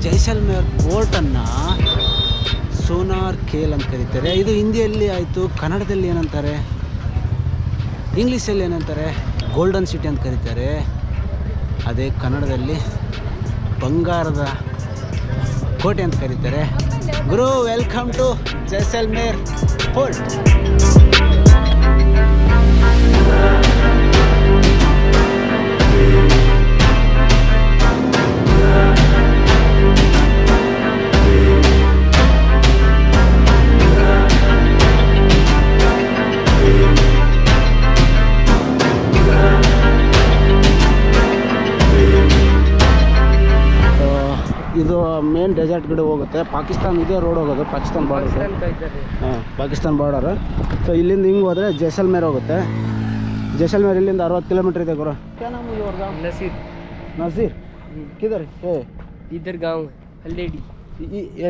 Jaisalmer ಪೋರ್ಟನ್ನು sonar Khel ಅಂತ ಕರೀತಾರೆ. ಇದು ಹಿಂದಿಯಲ್ಲಿ ಆಯಿತು, ಕನ್ನಡದಲ್ಲಿ ಏನಂತಾರೆ, ಇಂಗ್ಲೀಷಲ್ಲಿ ಏನಂತಾರೆ, ಗೋಲ್ಡನ್ ಸಿಟಿ ಅಂತ ಕರೀತಾರೆ. ಅದೇ ಕನ್ನಡದಲ್ಲಿ ಬಂಗಾರದ ಕೋಟೆ ಅಂತ ಕರೀತಾರೆ. ಗುರು, ವೆಲ್ಕಮ್ ಟು ಜೈಸಲ್ಮೇರ್ ಪೋರ್ಟ್. ಇದು ಮೇನ್ ಡೆಸರ್ಟ್ ಕಡೆ ಹೋಗುತ್ತೆ. ಪಾಕಿಸ್ತಾನ ಇದೇ ರೋಡ್ ಹೋಗೋದು, ಪಾಕಿಸ್ತಾನ ಬಾರ್ಡರ್. ಹಾಂ, ಪಾಕಿಸ್ತಾನ ಬಾರ್ಡರ್. ಸೊ ಇಲ್ಲಿಂದ ಹಿಂಗೆ ಹೋದರೆ ಜೈಸಲ್ಮೇರ್ ಹೋಗುತ್ತೆ. ಜೈಸಲ್ಮೇರ್ ಇಲ್ಲಿಂದ 60 ಕಿಲೋಮೀಟ್ರ್ ಇದೆ ಗುರು. नसीर नज़ीर किधर है? इधर गांव हल्लेडी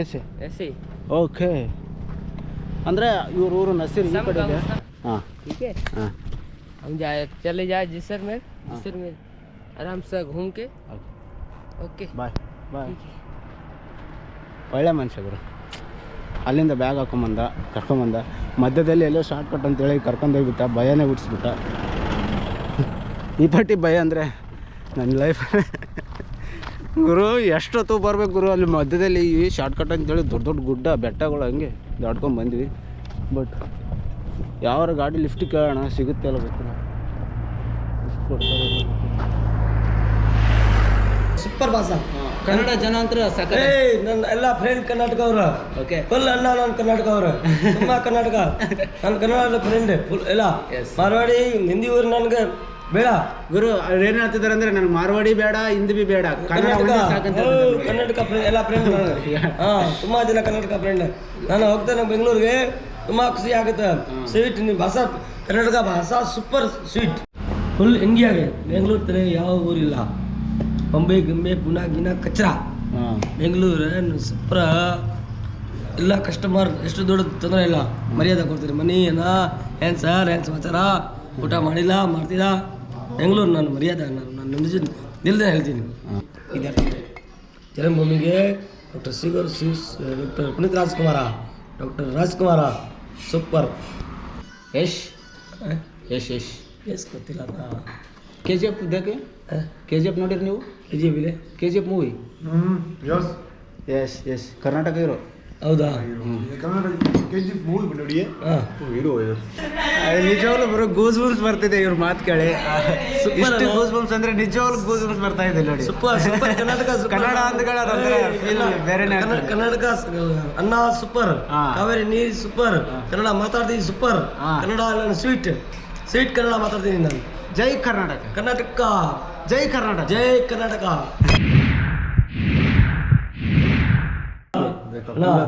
ऐसे ऐसे ओके. ಅಂದರೆ ಇವ್ರ ಊರು ನಸೀರ್ ಈ ಕಡೆ ಇದೆ. ಹಾಂ, ठीक है. ಹಾಂ, हम जाए चले जाए जैसलमेर. जैसलमेर आराम से घूम के ओके ಬಾಯ್ ಬಾಯ್. ठीक है. ಒಳ್ಳೆ ಮನುಷ್ಯ ಗುರು. ಅಲ್ಲಿಂದ ಬ್ಯಾಗ್ ಹಾಕೊಂಬಂದ, ಕರ್ಕೊಂಬಂದ. ಮಧ್ಯದಲ್ಲಿ ಎಲ್ಲೋ ಶಾರ್ಟ್ ಕಟ್ ಅಂತೇಳಿ ಕರ್ಕೊಂಡೋಗ್ಬಿಟ್ಟ. ಭಯನೇ ಬಿಡಿಸ್ಬಿಟ್ಟ. ಈ ಪಟ್ಟಿ ಭಯ ಅಂದರೆ ನನ್ನ ಲೈಫ್ ಗುರು. ಎಷ್ಟೊತ್ತು ಬರ್ಬೇಕು ಗುರು. ಅಲ್ಲಿ ಮಧ್ಯದಲ್ಲಿ ಈ ಶಾರ್ಟ್ ಕಟ್ ಅಂತೇಳಿ ದೊಡ್ಡ ದೊಡ್ಡ ಗುಡ್ಡ ಬೆಟ್ಟಗಳು ಹಂಗೆ ದಾಟ್ಕೊಂಡು ಬಂದ್ವಿ. ಬಟ್ ಯಾವಾರ ಗಾಡಿ ಲಿಫ್ಟ್ ಕೇಳೋಣ, ಸಿಗುತ್ತೆ ಅಲ್ಲ ಗೊತ್ತಿಲ್ಲ. ಎಷ್ಟು ಕೊಡ್ತಾರೆ ಸೂಪರ್ ಭಾಷಾ. ಕನ್ನಡ ಜನ ಅಂತ ನನ್ನ ಎಲ್ಲ ಫ್ರೆಂಡ್ ಕರ್ನಾಟಕ ಅವ್ರ. ಓಕೆ, ಫುಲ್ ಅಲ್ಲ ನಾನು ಕರ್ನಾಟಕ ಅವ್ರ. ತುಂಬಾ ಕರ್ನಾಟಕ. ನನ್ನ ಕನ್ನಡ ಫ್ರೆಂಡ್ ಫುಲ್ ಎಲ್ಲ. ಮಾರ್ವಾಡಿ ಹಿಂದಿ ಊರು ನನಗೆ ಬೇಡ ಗುರು. ಅವ್ರು ಏನು ಹೇಳ್ತಿದ್ದಾರೆ ಅಂದರೆ ನನಗೆ ಮಾರ್ವಾಡಿ ಬೇಡ, ಹಿಂದಿ ಬಿ ಬೇಡ, ಕನ್ನಡ ಒಂದೇ ಸಾಕಂತ ಹೇಳ್ತಿದ್ದಾರೆ. ಕರ್ನಾಟಕ ಫ್ರೆಂಡ್ ಎಲ್ಲ ಫ್ರೆಂಡ್. ಹಾಂ, ತುಂಬಾ ಜನ ಕರ್ನಾಟಕ ಫ್ರೆಂಡ್. ನಾನು ಹೋಗ್ತೇನೆ ಬೆಂಗಳೂರಿಗೆ, ತುಂಬಾ ಖುಷಿ ಆಗುತ್ತೆ. ಸ್ವೀಟ್ ನಿಮ್ಮ ಭಾಷಾ, ಕರ್ನಾಟಕ ಭಾಷಾ ಸೂಪರ್ ಸ್ವೀಟ್. ಫುಲ್ ಇಂಡಿಯಾಗೆ ಬೆಂಗಳೂರು ತರ ಯಾವ ಊರಿಲ್ಲ. ಬಾಂಬೆ ಗಿಂಬೆ ಪುನಾ ಗಿನ ಕಚ್ರ. ಹಾಂ, ಬೆಂಗಳೂರು ಸೂಪರ್. ಎಲ್ಲ ಕಸ್ಟಮರ್ ಎಷ್ಟು ದೊಡ್ಡ ತೊಂದರೆ ಇಲ್ಲ, ಮರ್ಯಾದೆ ಕೊಡ್ತೀರಿ. ಮನಿ ಏನು ಸರ್, ಏನು ಸಮಾಚಾರ, ಊಟ ಮಾಡಿಲ್ಲ ಮಾಡ್ತೀರಾ. ಬೆಂಗಳೂರು ನಾನು ಮರ್ಯಾದೆ, ನಾನು ನಿಲ್ದೇ ಹೇಳ್ತೀನಿ. ವಿದ್ಯಾರ್ಥಿ ಜನ್ಮಭೂಮಿಗೆ doctor doctor Puneeth Rajkumar, doctor Rajkumar super. Yash Yash Yash yes ಗೊತ್ತಿಲ್ಲ. KGF ದೇಕೆ KGF ನೋಡಿರಿ ನೀವು? KGF movie. Yes yes Karnataka hero. ಹೌದಾ? ನಿಜವಾಗ್ಲೂ ಬರೋ ಗೂಸ್ ಬಂಪ್ಸ್ ಬರ್ತಿದೆ ಇವ್ರ ಮಾತು ಕೇಳಿ. ಇಷ್ಟು ಗೂಸ್ ಬಂಪ್ಸ್ ಅಂದ್ರೆ ನಿಜವಾಗ್ಲೂ ಗೂಸ್ ಬಂಪ್ಸ್ ಬರ್ತಾ ಇದೆ ನೋಡಿ. Super super. ಕರ್ನಾಟಕ ಕನ್ನಡ ಅಂದ್ಗಳಂದ್ರೆ ಬೇರೆನೇ. ಕರ್ನಾಟಕ ಅನ್ನ ಸೂಪರ್, ಕಾವೇರಿ ನೀರು ಸೂಪರ್, ಕನ್ನಡ ಮಾತಾಡ್ತೀನಿ super. Kannada sweet sweet Kannada ಮಾತಾಡ್ತೀನಿ ನಾನು. ಜೈ ಕರ್ನಾಟಕ, ಕರ್ನಾಟಕ ಜೈ ಕರ್ನಾಟಕ, ಜೈ ಕರ್ನಾಟಕ.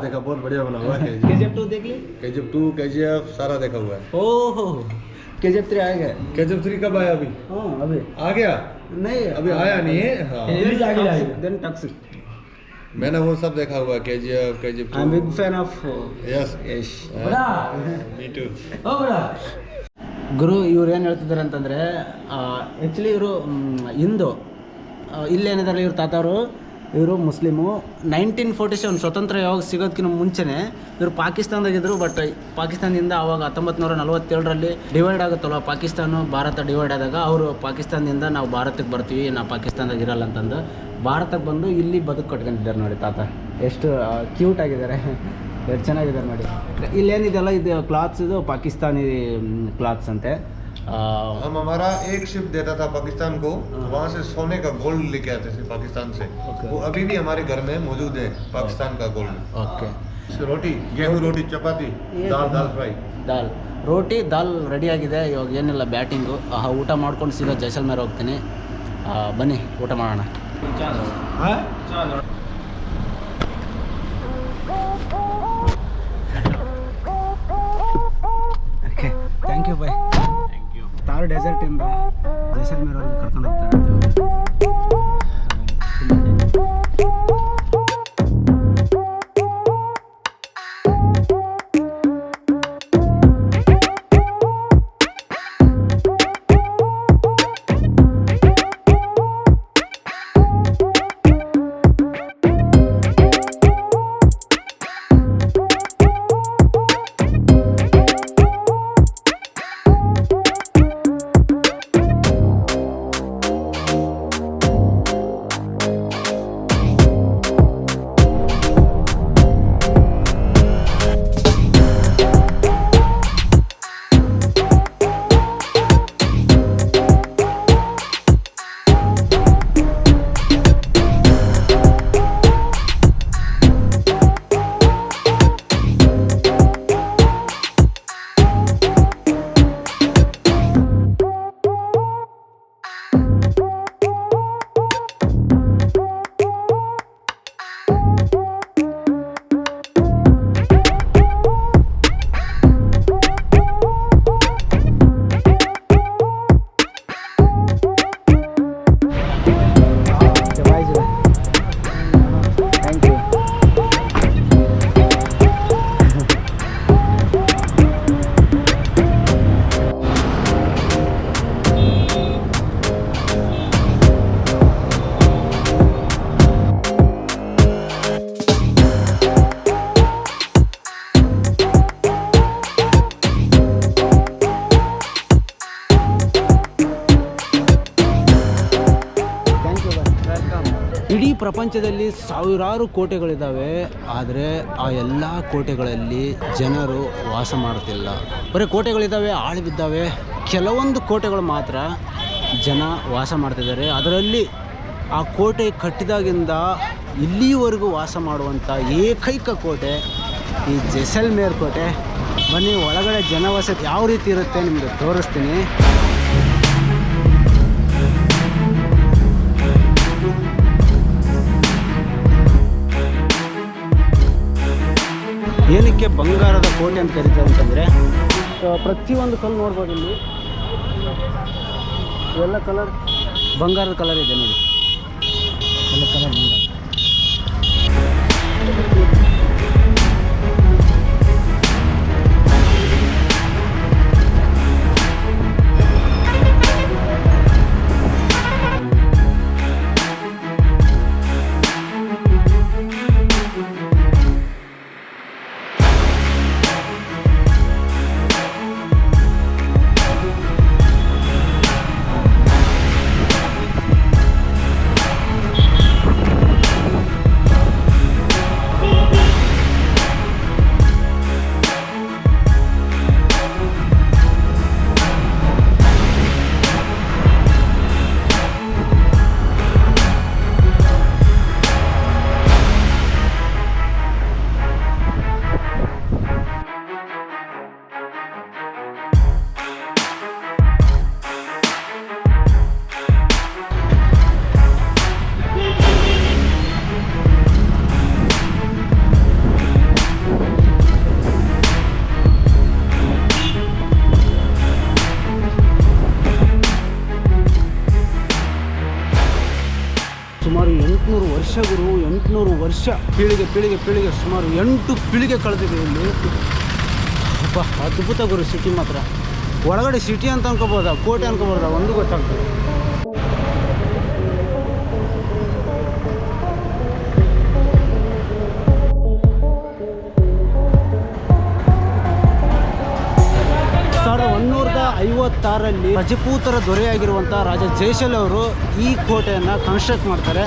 देखा, बहुत बढ़िया बना हुआ है। KGF 2 देख ली? KGF 2 KGF सारा देखा हुआ है। ओहो, KGF 3 आ गया? KGF 3 कब आया? अभी हाँ, अभी आ गया नहीं, अभी आया नहीं है। हाँ, देन टॉक्सिक. मैंने वो सब देखा हुआ है। KGF 2. I am big fan of yes Yash. Me too. ಗುರು, ಇವ್ರು ಏನು ಹೇಳ್ತಿದ್ದಾರೆ ಅಂತಂದರೆ, ಆ್ಯಕ್ಚುಲಿ ಇವರು ಹಿಂದೂ. ಇಲ್ಲೇನಿದ್ದಾರೆ ಇವ್ರ ತಾತವರು, ಇವರು ಮುಸ್ಲಿಮು. 1947 ಸ್ವತಂತ್ರ ಯಾವಾಗ ಸಿಗೋದಕ್ಕಿಂತ ಮುಂಚೆನೇ ಇವರು ಪಾಕಿಸ್ತಾನದಾಗಿದ್ದರು. ಬಟ್ ಪಾಕಿಸ್ತಾನದಿಂದ ಆವಾಗ 1947ರಲ್ಲಿ ಡಿವೈಡ್ ಆಗುತ್ತಲ್ವ, ಪಾಕಿಸ್ತಾನ ಭಾರತ ಡಿವೈಡ್ ಆದಾಗ ಅವರು ಪಾಕಿಸ್ತಾನದಿಂದ ನಾವು ಭಾರತಕ್ಕೆ ಬರ್ತೀವಿ, ನಾವು ಪಾಕಿಸ್ತಾನದಾಗ ಇರಲ್ಲ ಅಂತಂದು ಭಾರತಕ್ಕೆ ಬಂದು ಇಲ್ಲಿ ಬದುಕು ಕಟ್ಕೊಂಡಿದ್ದಾರೆ ನೋಡಿ ತಾತ. ಎಷ್ಟು ಕ್ಯೂಟ್ ಆಗಿದ್ದಾರೆ, ಎಷ್ಟು ಚೆನ್ನಾಗಿದ್ದಾರೆ ನೋಡಿ. ಇಲ್ಲೇನಿದೆಲ್ಲ ಇದು ಕ್ಲಾತ್ಸ್, ಇದು ಪಾಕಿಸ್ತಾನಿ ಕ್ಲಾತ್ಸ್ ಅಂತೆ. हम हमारा एक शिप देता था पाकिस्तान को, वहाँ से सोने का गोल्ड लेके आते थे पाकिस्तान से. वो अभी भी हमारे घर में मौजूद है, पाकिस्तान का गोल्ड. ಓಕೆ, रोटी, गेहूँ रोटी, चपाती, दाल फ्राई. ದಾಲ್ ರೋಟಿ ದಾಲ್ ರೆಡಿ ಆಗಿದೆ. ಇವಾಗ ಏನಿಲ್ಲ, ಬ್ಯಾಟಿಂಗು. ಊಟ ಮಾಡ್ಕೊಂಡು ಸೀದಾ ಜೈಸಲ್ಮೇರ್ ಹೋಗ್ತೀನಿ. ಬನ್ನಿ ಊಟ ಮಾಡೋಣ. Okay, thank you bye. Thar ಡೆಸರ್ಟಿಂದ ಜೈಸಲ್ಮೇರ್ ಅವ್ರಿಗೆ ಕರ್ಕೊಂಡು ಹೋಗ್ತಾರೆ. ಪ್ರಪಂಚದಲ್ಲಿ ಸಾವಿರಾರು ಕೋಟೆಗಳಿದ್ದಾವೆ, ಆದರೆ ಆ ಎಲ್ಲ ಕೋಟೆಗಳಲ್ಲಿ ಜನರು ವಾಸ ಮಾಡ್ತಿಲ್ಲ. ಬರೀ ಕೋಟೆಗಳಿದ್ದಾವೆ, ಆಳು ಬಿದ್ದಾವೆ. ಕೆಲವೊಂದು ಕೋಟೆಗಳು ಮಾತ್ರ ಜನ ವಾಸ ಮಾಡ್ತಿದ್ದಾರೆ. ಅದರಲ್ಲಿ ಆ ಕೋಟೆ ಕಟ್ಟಿದಾಗಿಂದ ಇಲ್ಲಿವರೆಗೂ ವಾಸ ಮಾಡುವಂಥ ಏಕೈಕ ಕೋಟೆ ಈ ಜೈಸಲ್ಮೇರ್ ಕೋಟೆ. ಬನ್ನಿ, ಒಳಗಡೆ ಜನವಸತಿ ಯಾವ ರೀತಿ ಇರುತ್ತೆ ನಿಮಗೆ ತೋರಿಸ್ತೀನಿ. ಏನಕ್ಕೆ ಬಂಗಾರದ ಕೋಟೆ ಅಂತ ಕರೀತಾರೆ ಅಂತಂದರೆ, ಪ್ರತಿಯೊಂದು ಕಲ್ಲು ನೋಡ್ಬೋದು ಇಲ್ಲಿ. ಇವೆಲ್ಲ ಕಲರ್ ಬಂಗಾರದ ಕಲರ್ ಇದೆ ನೋಡಿ, ಎಲ್ಲ ಕಲರ್ ಬಂಗಾರ. ಸುಮಾರು 800 ವರ್ಷ ಗುರು, 800 ವರ್ಷ ಪೀಳಿಗೆ ಸುಮಾರು 8 ಪೀಳಿಗೆ ಕಳೆದಿದೆ ಇಲ್ಲಿ. ಅಪ್ಪ, ಅದ್ಭುತ ಗುರು ಸಿಟಿ ಮಾತ್ರ. ಒಳಗಡೆ ಸಿಟಿ ಅಂತ ಅನ್ಕೋಬೋದಾ, ಕೋಟೆ ಅನ್ಕೋಬೋದಾ, ಒಂದು ಗೊತ್ತಾಗ್ತದೆ. ಸಾವಿರದ 156ರಲ್ಲಿ ರಜಪೂತರ ದೊರೆಯಾಗಿರುವಂಥ ರಾಜ ಜೈಸಲ್ ಅವರು ಈ ಕೋಟೆಯನ್ನು ಕನ್ಸ್ಟ್ರಕ್ಟ್ ಮಾಡ್ತಾರೆ.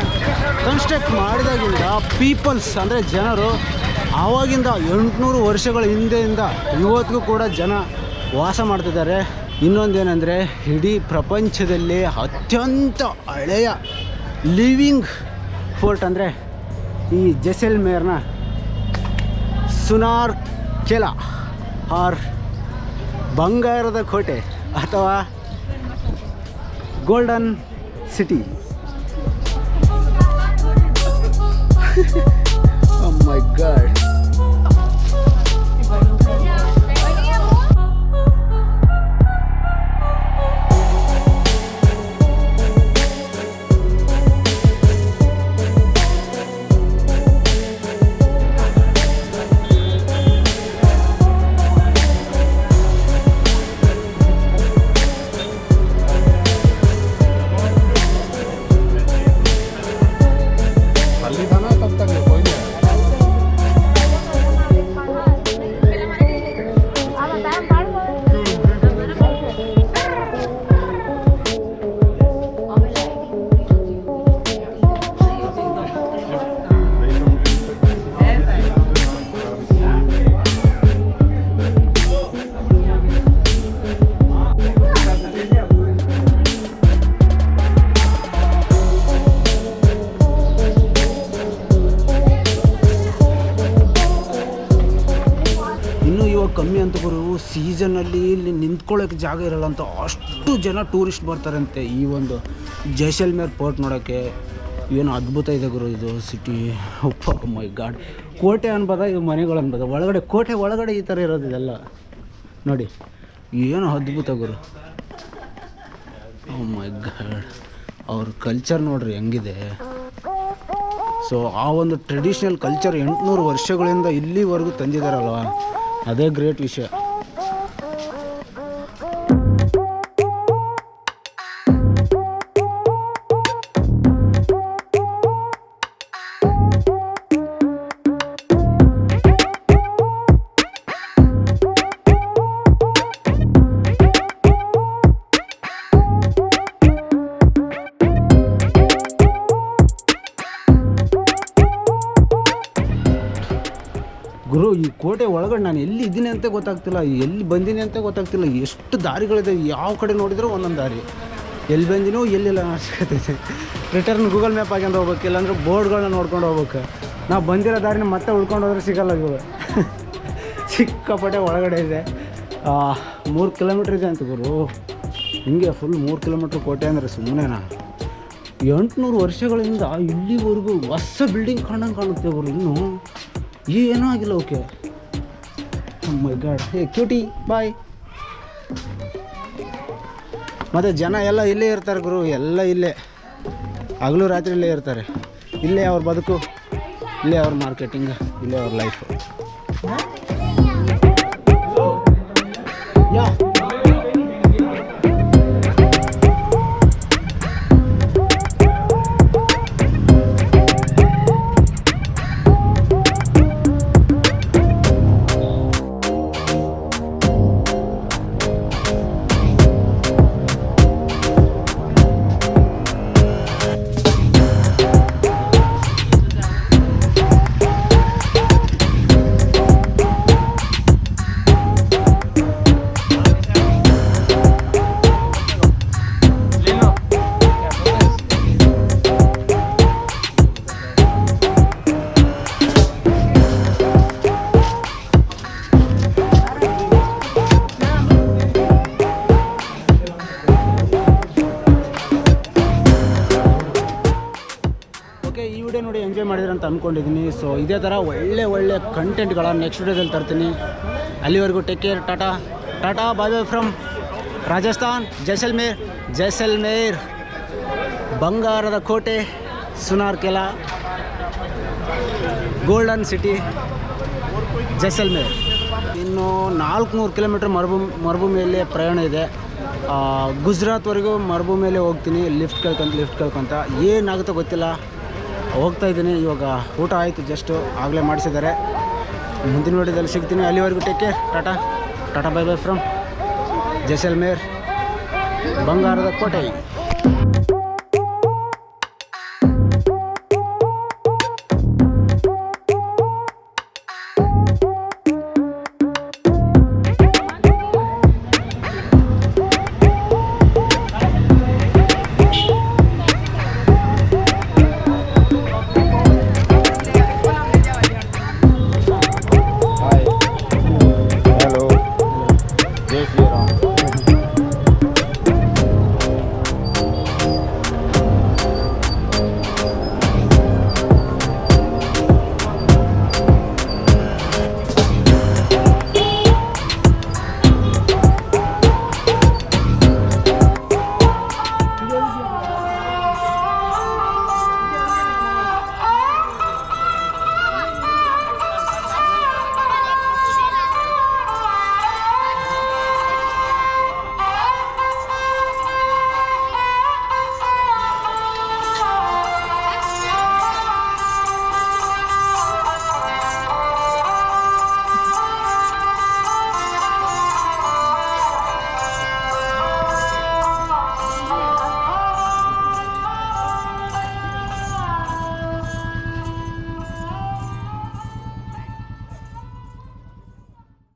ಕನ್ಸ್ಟ್ರಕ್ಟ್ ಮಾಡಿದಾಗಿಂದ ಪೀಪಲ್ಸ್ ಅಂದರೆ ಜನರು ಆವಾಗಿಂದ 800 ವರ್ಷಗಳ ಹಿಂದೆಯಿಂದ ಇವತ್ತಿಗೂ ಕೂಡ ಜನ ವಾಸ ಮಾಡ್ತಿದ್ದಾರೆ. ಇನ್ನೊಂದೇನೆಂದರೆ, ಇಡೀ ಪ್ರಪಂಚದಲ್ಲಿ ಅತ್ಯಂತ ಹಳೆಯ ಲಿವಿಂಗ್ ಫೋರ್ಟ್ ಅಂದರೆ ಈ ಜೈಸಲ್ಮೇರ್ನ ಸುನಾರ್ ಕೆಲ ಆರ್ ಬಂಗಾರದ ಕೋಟೆ ಅಥವಾ golden city. Oh my God. ಕಮ್ಮಿ ಅಂತ ಗುರು, ಸೀಸನಲ್ಲಿ ಇಲ್ಲಿ ನಿಂತ್ಕೊಳ್ಳೋಕ್ಕೆ ಜಾಗ ಇರಲ್ಲ ಅಂತ ಅಷ್ಟು ಜನ ಟೂರಿಸ್ಟ್ ಬರ್ತಾರಂತೆ ಈ ಒಂದು ಜೈಸಲ್ಮೇರ್ ಪೋರ್ಟ್ ನೋಡೋಕ್ಕೆ. ಏನು ಅದ್ಭುತ ಇದೆ ಗುರು ಇದು ಸಿಟಿ. ಅಪ್ಪ ಮೈ ಗಾಡ್. ಕೋಟೆ ಅನ್ಬೋದ, ಇದು ಮನೆಗಳು ಅನ್ಬೋದ. ಒಳಗಡೆ ಕೋಟೆ ಒಳಗಡೆ ಈ ಥರ ಇರೋದು ಇದೆಲ್ಲ ನೋಡಿ, ಏನು ಅದ್ಭುತ ಗುರು. ಓ ಮೈ ಗಾಡ್. ಅವ್ರ ಕಲ್ಚರ್ ನೋಡ್ರಿ ಹೆಂಗಿದೆ. ಸೊ ಆ ಒಂದು ಟ್ರೆಡಿಷ್ನಲ್ ಕಲ್ಚರ್ 800 ವರ್ಷಗಳಿಂದ ಇಲ್ಲಿವರೆಗೂ ತಂದಿದ್ದಾರಲ್ವ, ಅದೇ ಗ್ರೇಟ್ ವಿಷಯ. ಗುರು ಈ ಕೋಟೆ ಒಳಗಡೆ ನಾನು ಎಲ್ಲಿ ಇದ್ದೀನಿ ಅಂತ ಗೊತ್ತಾಗ್ತಿಲ್ಲ, ಎಲ್ಲಿ ಬಂದೀನಿ ಅಂತ ಗೊತ್ತಾಗ್ತಿಲ್ಲ. ಎಷ್ಟು ದಾರಿಗಳಿದೆ, ಯಾವ ಕಡೆ ನೋಡಿದರೂ ಒಂದೊಂದು ದಾರಿ. ಎಲ್ಲಿ ಬಂದಿನೋ ಎಲ್ಲಿಲ್ಲ ಅನ್ಸ್ಕೊತೈತೆ. ರಿಟರ್ನ್ ಗೂಗಲ್ ಮ್ಯಾಪ್ ಆಗ್ಯಂತ ಹೋಗ್ಬೇಕು, ಇಲ್ಲಾಂದ್ರೆ ಬೋರ್ಡ್ಗಳನ್ನ ನೋಡ್ಕೊಂಡು ಹೋಗ್ಬೇಕು. ನಾವು ಬಂದಿರೋ ದಾರಿನ ಮತ್ತೆ ಉಳ್ಕೊಂಡು ಹೋದ್ರೆ ಸಿಗಲ್ಲ ಇವು. ಸಿಕ್ಕಾಪಟ್ಟೆ ಒಳಗಡೆ ಇದೆ. 3 ಕಿಲೋಮೀಟ್ರ್ ಇದೆ ಅಂತ ಗುರು. ಹಿಂಗೆ ಫುಲ್ 3 ಕಿಲೋಮೀಟ್ರ್ ಕೋಟೆ ಅಂದರೆ ಸುಮ್ಮನೆನಾ? 800 ವರ್ಷಗಳಿಂದ ಇಲ್ಲಿವರೆಗೂ ಹೊಸ ಬಿಲ್ಡಿಂಗ್ ಕಾಣಂಗೆ ಕಾಣುತ್ತೆ ಗುರು. ಇನ್ನೂ ಏನೂ ಆಗಿಲ್ಲ. ಓಕೆ, ಮೈ ಗಾಡ್. ಹೇ ಕ್ಯೂಟಿ, ಬಾಯ್. ಮತ್ತು ಜನ ಎಲ್ಲ ಇಲ್ಲೇ ಇರ್ತಾರೆ ಗುರು, ಎಲ್ಲ ಇಲ್ಲೇ ಹಗಲು ರಾತ್ರಿ ಇಲ್ಲೇ ಇರ್ತಾರೆ. ಇಲ್ಲೇ ಅವ್ರ ಬದುಕು, ಇಲ್ಲೇ ಅವ್ರ ಮಾರ್ಕೆಟಿಂಗ್, ಇಲ್ಲೇ ಅವ್ರ ಲೈಫು. ಯಾ ಈ ವಿಡಿಯೋ ನೋಡಿ ಎಂಜಾಯ್ ಮಾಡಿದ್ರೆ ಅಂತ ಅಂದ್ಕೊಂಡಿದ್ದೀನಿ. ಸೊ ಇದೇ ಥರ ಒಳ್ಳೆ ಕಂಟೆಂಟ್ಗಳ ನೆಕ್ಸ್ಟ್ ವಿಡಿಯೋದಲ್ಲಿ ತರ್ತೀನಿ. ಅಲ್ಲಿವರೆಗೂ take care. Tata bye bye from Rajasthan, Jaisalmer ಬಂಗಾರದ ಕೋಟೆ, ಸುನಾರ್ ಕೆಲ, ಗೋಲ್ಡನ್ ಸಿಟಿ ಜೈಸಲ್ಮೇರ್. ಇನ್ನು 400 ಕಿಲೋಮೀಟ್ರ್ ಮರುಭೂಮಿಯಲ್ಲಿ ಪ್ರಯಾಣ ಇದೆ. ಗುಜರಾತ್ವರೆಗೂ ಮರುಭೂಮಿಯಲ್ಲೇ ಹೋಗ್ತೀನಿ, ಲಿಫ್ಟ್ ಕೇಳ್ಕೊಂತ. ಏನಾಗುತ್ತೋ ಗೊತ್ತಿಲ್ಲ, ಹೋಗ್ತಾಯಿದ್ದೀನಿ. ಇವಾಗ ಊಟ ಆಯಿತು, ಜಸ್ಟು ಆಗಲೇ ಮಾಡಿಸಿದ್ದಾರೆ. ಮುಂದಿನ ವಿಡಿಯೋದಲ್ಲಿ ಸಿಗ್ತೀನಿ. ಅಲ್ಲಿವರೆಗೂ take care. Tata bye bye from Jaisalmer ಬಂಗಾರದ ಕೋಟೆ.